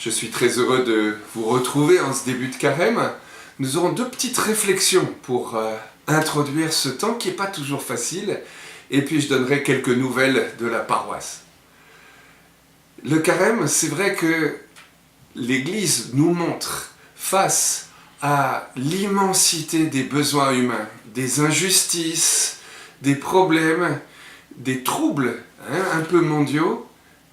Je suis très heureux de vous retrouver en ce début de carême. Nous aurons deux petites réflexions pour introduire ce temps qui n'est pas toujours facile, et puis je donnerai quelques nouvelles de la paroisse. Le carême, c'est vrai que l'Église nous montre, face à l'immensité des besoins humains, des injustices, des problèmes, des troubles un peu mondiaux,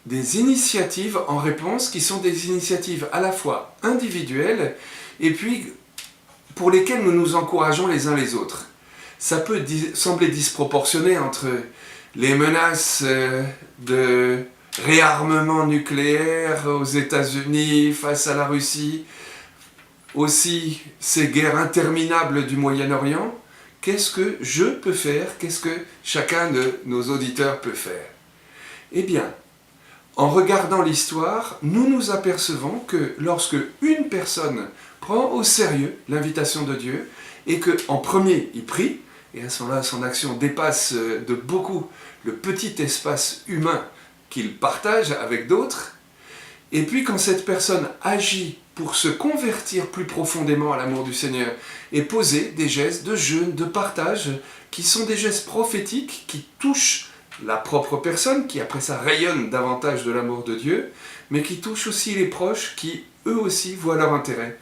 des initiatives en réponse qui sont des initiatives à la fois individuelles et puis pour lesquelles nous nous encourageons les uns les autres. Ça peut sembler disproportionné entre les menaces de réarmement nucléaire aux États-Unis face à la Russie, aussi ces guerres interminables du Moyen-Orient. Qu'est-ce que je peux faire? Qu'est-ce que chacun de nos auditeurs peut faire? Eh bien, en regardant l'histoire, nous nous apercevons que lorsque une personne prend au sérieux l'invitation de Dieu et qu'en premier il prie, et à ce moment-là son action dépasse de beaucoup le petit espace humain qu'il partage avec d'autres, et puis quand cette personne agit pour se convertir plus profondément à l'amour du Seigneur et poser des gestes de jeûne, de partage, qui sont des gestes prophétiques qui touchent la propre personne, qui après ça rayonne davantage de l'amour de Dieu, mais qui touche aussi les proches qui, eux aussi, voient leur intérêt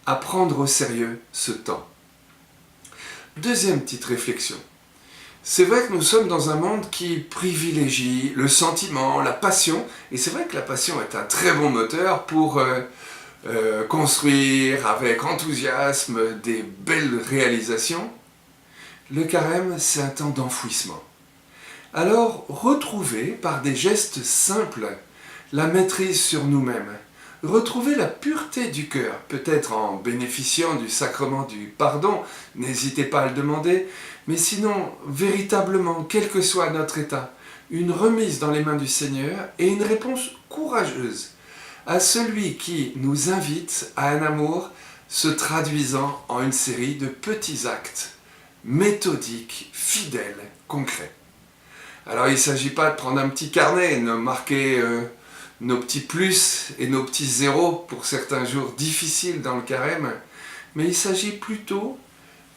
à prendre au sérieux ce temps. Deuxième petite réflexion. C'est vrai que nous sommes dans un monde qui privilégie le sentiment, la passion, et c'est vrai que la passion est un très bon moteur pour construire avec enthousiasme des belles réalisations. Le carême, c'est un temps d'enfouissement. Alors, retrouver par des gestes simples la maîtrise sur nous-mêmes, retrouver la pureté du cœur, peut-être en bénéficiant du sacrement du pardon, n'hésitez pas à le demander, mais sinon, véritablement, quel que soit notre état, une remise dans les mains du Seigneur et une réponse courageuse à celui qui nous invite à un amour se traduisant en une série de petits actes méthodiques, fidèles, concrets. Alors il ne s'agit pas de prendre un petit carnet et de marquer nos petits plus et nos petits zéros pour certains jours difficiles dans le carême, mais il s'agit plutôt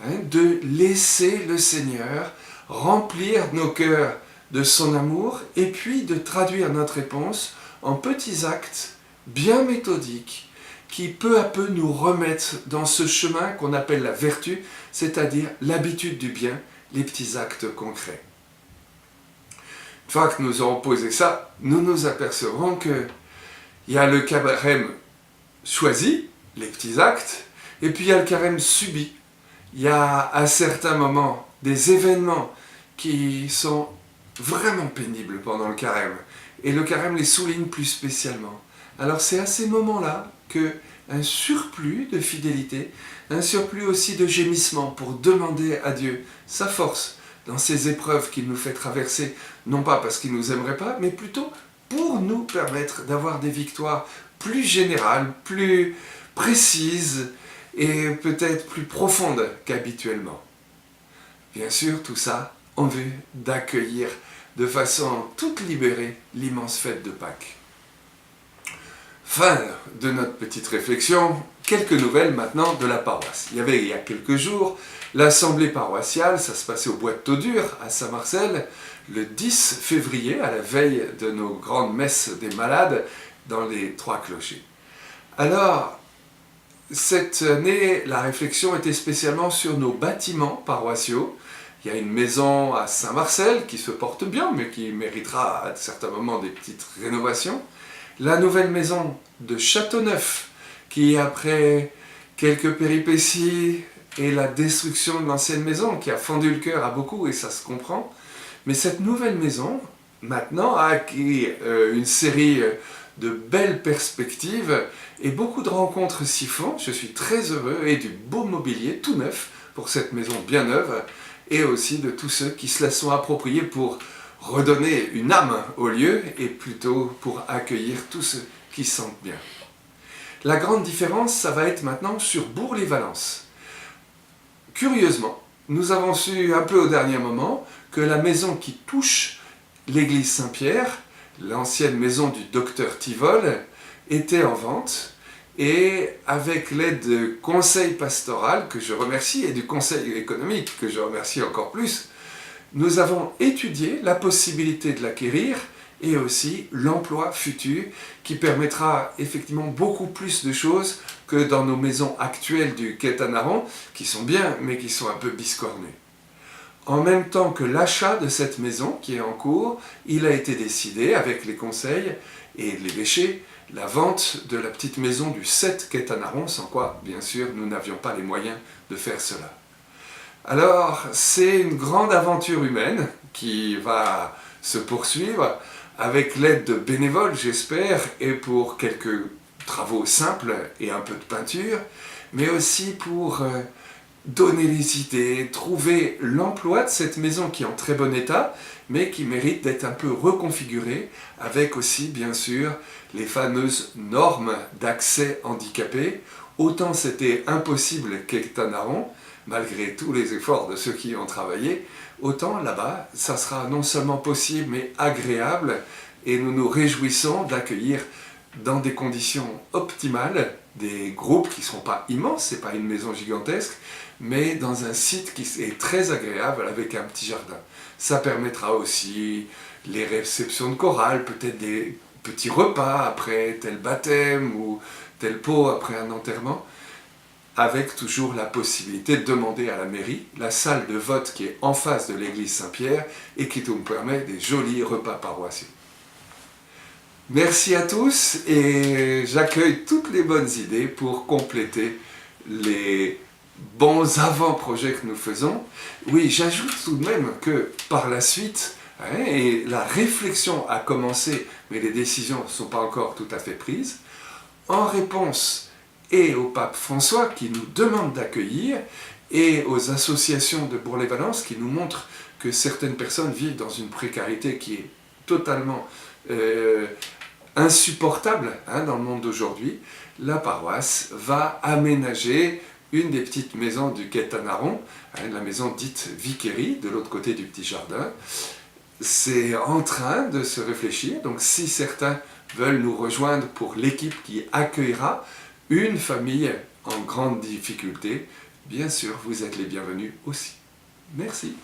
de laisser le Seigneur remplir nos cœurs de son amour et puis de traduire notre réponse en petits actes bien méthodiques qui peu à peu nous remettent dans ce chemin qu'on appelle la vertu, c'est-à-dire l'habitude du bien, les petits actes concrets. Une fois que nous aurons posé ça, nous nous apercevrons qu'il y a le carême choisi, les petits actes, et puis il y a le carême subi. Il y a à certains moments des événements qui sont vraiment pénibles pendant le carême, et le carême les souligne plus spécialement. Alors c'est à ces moments-là qu'un surplus de fidélité, un surplus aussi de gémissement pour demander à Dieu sa force, dans ces épreuves qu'il nous fait traverser, non pas parce qu'il ne nous aimerait pas, mais plutôt pour nous permettre d'avoir des victoires plus générales, plus précises et peut-être plus profondes qu'habituellement. Bien sûr, tout ça en vue d'accueillir de façon toute libérée l'immense fête de Pâques. Fin de notre petite réflexion, quelques nouvelles maintenant de la paroisse. Il y a quelques jours l'assemblée paroissiale, ça se passait au bois de Taudur à Saint-Marcel, le 10 février, à la veille de nos grandes messes des malades dans les 3 clochers. Alors, cette année, la réflexion était spécialement sur nos bâtiments paroissiaux. Il y a une maison à Saint-Marcel qui se porte bien, mais qui méritera à certains moments des petites rénovations. La nouvelle maison de Châteauneuf, qui après quelques péripéties et la destruction de l'ancienne maison, qui a fendu le cœur à beaucoup, et ça se comprend, mais cette nouvelle maison, maintenant, a acquis une série de belles perspectives, et beaucoup de rencontres s'y font. Je suis très heureux, et du beau mobilier tout neuf pour cette maison bien neuve, et aussi de tous ceux qui se la sont appropriés pour redonner une âme au lieu et plutôt pour accueillir tous ceux qui sentent bien. La grande différence, ça va être maintenant sur Bourg-les-Valences. Curieusement, nous avons su un peu au dernier moment que la maison qui touche l'église Saint-Pierre, l'ancienne maison du docteur Tivol, était en vente. Et avec l'aide du conseil pastoral, que je remercie, et du conseil économique, que je remercie encore plus, nous avons étudié la possibilité de l'acquérir et aussi l'emploi futur qui permettra effectivement beaucoup plus de choses que dans nos maisons actuelles du Quai Tanaron, qui sont bien, mais qui sont un peu biscornues. En même temps que l'achat de cette maison qui est en cours, il a été décidé avec les conseils et l'évêché la vente de la petite maison du 7 Quai Tanaron, sans quoi, bien sûr, nous n'avions pas les moyens de faire cela. Alors, c'est une grande aventure humaine qui va se poursuivre avec l'aide de bénévoles, j'espère, et pour quelques travaux simples et un peu de peinture, mais aussi pour donner les idées, trouver l'emploi de cette maison qui est en très bon état, mais qui mérite d'être un peu reconfigurée, avec aussi, bien sûr, les fameuses normes d'accès handicapé. Autant c'était impossible qu'à Tanaron, malgré tous les efforts de ceux qui y ont travaillé, autant là-bas, ça sera non seulement possible, mais agréable, et nous nous réjouissons d'accueillir dans des conditions optimales des groupes qui ne seront pas immenses, ce n'est pas une maison gigantesque, mais dans un site qui est très agréable avec un petit jardin. Ça permettra aussi les réceptions de chorale, peut-être des petits repas après tel baptême ou tel pot après un enterrement, avec toujours la possibilité de demander à la mairie la salle de vote qui est en face de l'église Saint-Pierre et qui nous permet des jolis repas paroissiaux. Merci à tous et j'accueille toutes les bonnes idées pour compléter les bons avant-projets que nous faisons. Oui, j'ajoute tout de même que par la suite, et la réflexion a commencé, mais les décisions ne sont pas encore tout à fait prises, en réponse et au pape François qui nous demande d'accueillir, et aux associations de Bourg-les-Valences qui nous montrent que certaines personnes vivent dans une précarité qui est totalement insupportable dans le monde d'aujourd'hui, la paroisse va aménager une des petites maisons du Quai Tanaron, la maison dite Viquerie, de l'autre côté du petit jardin. C'est en train de se réfléchir, donc si certains veulent nous rejoindre pour l'équipe qui accueillera une famille en grande difficulté, bien sûr, vous êtes les bienvenus aussi. Merci.